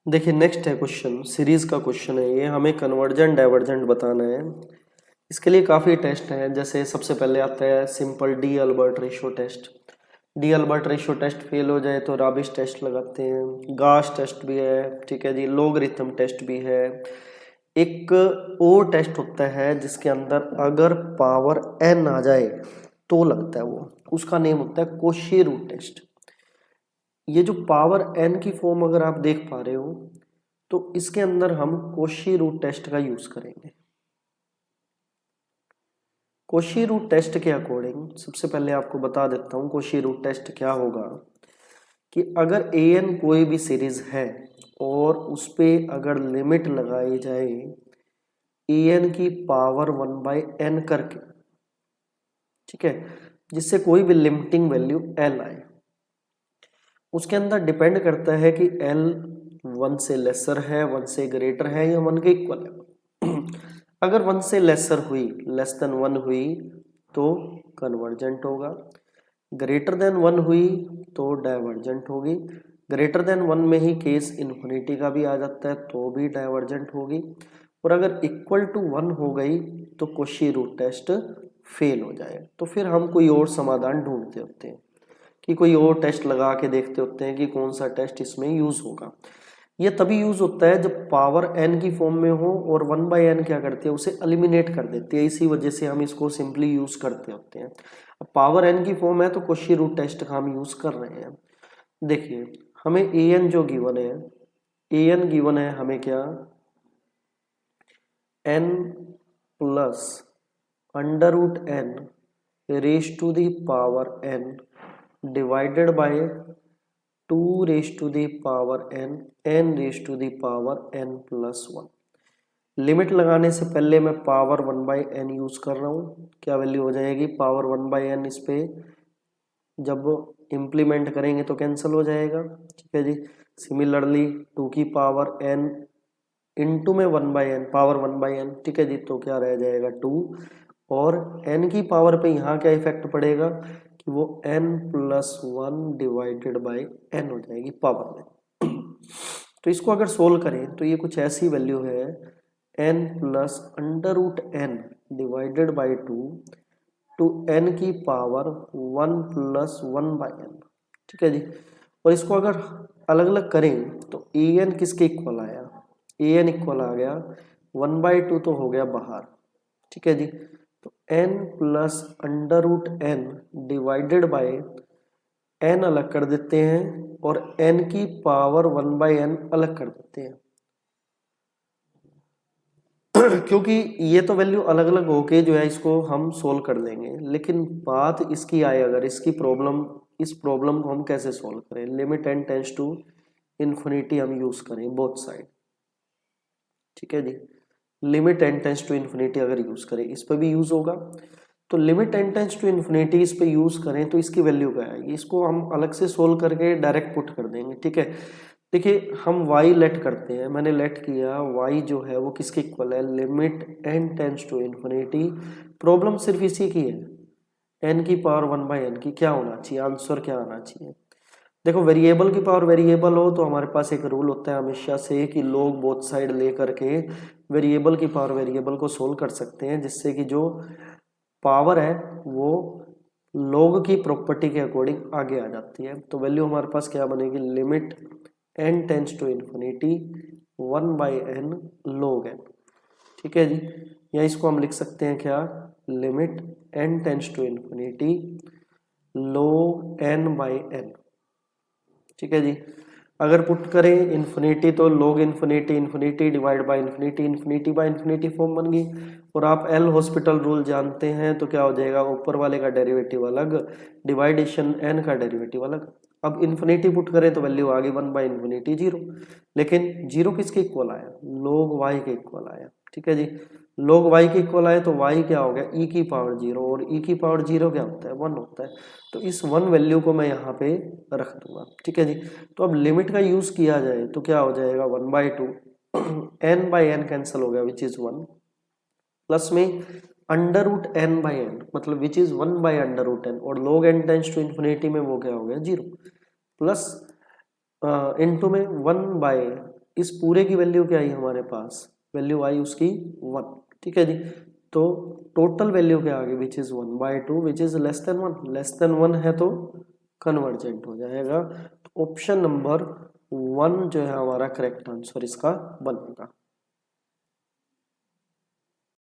देखिए नेक्स्ट है question, series का क्वेश्चन है ये। हमें कन्वर्जेंट डाइवर्जेंट बताना है। इसके लिए काफ़ी टेस्ट हैं। जैसे सबसे पहले आता है simple d'Alembert ratio test. D'Alembert ratio test fail हो जाए तो राबिश टेस्ट लगाते हैं। गास टेस्ट भी है, ठीक है जी। लोगरिथम टेस्ट भी है। एक और टेस्ट होता है जिसके अंदर अगर पावर एन आ जाए तो लगता है वो, उसका नेम होता है कोशी रूट टेस्ट। ये जो पावर एन की फॉर्म अगर आप देख पा रहे हो तो इसके अंदर हम कोशी रूट टेस्ट का यूज करेंगे। कोशी रूट टेस्ट के अकॉर्डिंग सबसे पहले आपको बता देता हूं कोशी रूट टेस्ट क्या होगा कि अगर ए एन कोई भी सीरीज है और उस पे अगर लिमिट लगाई जाए ए एन की पावर 1/n करके, ठीक है, जिससे कोई भी लिमिटिंग वैल्यू एल आए, उसके अंदर डिपेंड करता है कि एल 1 से लेसर है, 1 से ग्रेटर है या 1 के इक्वल है। अगर 1 से लेसर हुई, लेस देन 1 हुई तो कन्वर्जेंट होगा। ग्रेटर देन 1 हुई तो डाइवर्जेंट होगी। ग्रेटर देन 1 में ही केस इन्फिनिटी का भी आ जाता है तो भी डाइवर्जेंट होगी। और अगर इक्वल टू 1 हो गई तो कोशी रूट टेस्ट फेल हो जाए। तो फिर हम कोई और समाधान ढूंढते होते हैं कि कोई और टेस्ट लगा के देखते होते हैं कि कौन सा टेस्ट इसमें यूज होगा। ये तभी यूज होता है जब पावर एन की फॉर्म में हो और 1/n क्या करती है, उसे एलिमिनेट कर देती है। इसी वजह से हम इसको सिंपली यूज करते होते हैं। अब पावर एन की फॉर्म है तो कोशी रूट टेस्ट का हम यूज कर रहे हैं। देखिए हमें ए एन जो गिवन है, ए एन गिवन है हमें क्या, n plus under root n raise to the power n divided by 2 raise to the power n, n raise to the power n plus 1। Limit लगाने से पहले मैं power 1/n use कर रहा हूँ। क्या वैल्यू हो जाएगी, पावर 1/n इस पे जब इम्प्लीमेंट करेंगे तो कैंसिल हो जाएगा, ठीक है जी। सिमिलरली 2 की पावर n इंटू में 1/n, पावर 1/n, ठीक है जी। तो क्या रह जाएगा 2, और n की पावर पे यहाँ क्या इफेक्ट पड़ेगा कि वो n plus 1 divided by n हो जाएगी पावर में। तो इसको अगर सोल्व करें तो ये कुछ ऐसी वैल्यू है, n plus under root n divided by 2 to n की पावर 1 प्लस 1/n, ठीक है जी। और इसको अगर अलग अलग करें तो ए एन किसके इक्वल आया, ए एन इक्वल आ गया 1/2 तो हो गया बाहर, ठीक है जी। तो n plus under root n divided by n अलग कर देते हैं और n की पावर 1/n अलग कर देते हैं। क्योंकि ये तो वैल्यू अलग अलग होके जो है इसको हम सोल्व कर लेंगे, लेकिन बात इसकी आए अगर इसकी प्रॉब्लम, इस प्रॉब्लम को हम कैसे सोल्व करें, limit n tends to infinity हम यूज करें बोथ साइड, ठीक है जी। Limit n tends to infinity अगर यूज करें, इस पर भी यूज होगा। तो limit n tends to infinity इस पे यूज करें तो इसकी वैल्यू क्या आएगी, इसको हम अलग से सोल्व करके डायरेक्ट पुट कर देंगे, ठीक है। देखिए हम y लेट करते हैं, मैंने लेट किया y जो है वो किसके इक्वल है, limit n tends to infinity. Problem सिर्फ इसी की है, n की पावर 1/n की क्या होना चाहिए, आंसर क्या आना चाहिए। देखो वेरिएबल की पावर वेरिएबल हो तो हमारे पास एक रूल होता है हमेशा से कि लोग बोथ साइड ले करके वेरिएबल की पावर वेरिएबल को सोल्व कर सकते हैं, जिससे कि जो पावर है वो लॉग की प्रॉपर्टी के अकॉर्डिंग आगे आ जाती है। तो वैल्यू हमारे पास क्या बनेगी, limit n tends to infinity 1/n log n, ठीक है जी। या इसको हम लिख सकते हैं क्या, limit n tends to infinity log n/n, ठीक है जी। अगर पुट करें इन्फिनिटी तो log infinity, infinity divide by infinity, infinity by infinity form बन गई। और आप एल हॉस्पिटल रूल जानते हैं तो क्या हो जाएगा, ऊपर वाले का डेरिवेटिव अलग, डिवाइडेशन एन का डेरिवेटिव अलग। अब इन्फिनिटी पुट करें तो वैल्यू आ गई 1/इन्फिनिटी 0, लेकिन 0 किसके इक्वल आया, log y के इक्वल आया, ठीक है जी। log y के इक्वल आए तो y क्या हो गया, e की पावर 0, और e की पावर 0 क्या होता है, 1 होता है। तो इस 1 वैल्यू को मैं यहाँ पे रख दूंगा, ठीक है जी। तो अब लिमिट का यूज किया जाए तो क्या हो जाएगा 1/2, n/n कैंसिल हो गया विच इज 1, प्लस में अंडर रूट n/n मतलब विच इज 1/√n, और log n tends to infinity में वो क्या हो गया 0, प्लस इनटू में 1/√n इस पूरे की वैल्यू क्या आई हमारे पास, वैल्यू आई उसकी 1, ठीक है जी। तो टोटल वैल्यू क्या आ गई, which is 1/2 which is less than 1, less than 1 है तो कन्वर्जेंट हो जाएगा। ऑप्शन नंबर 1 जो है हमारा करेक्ट आंसर इसका बनेगा।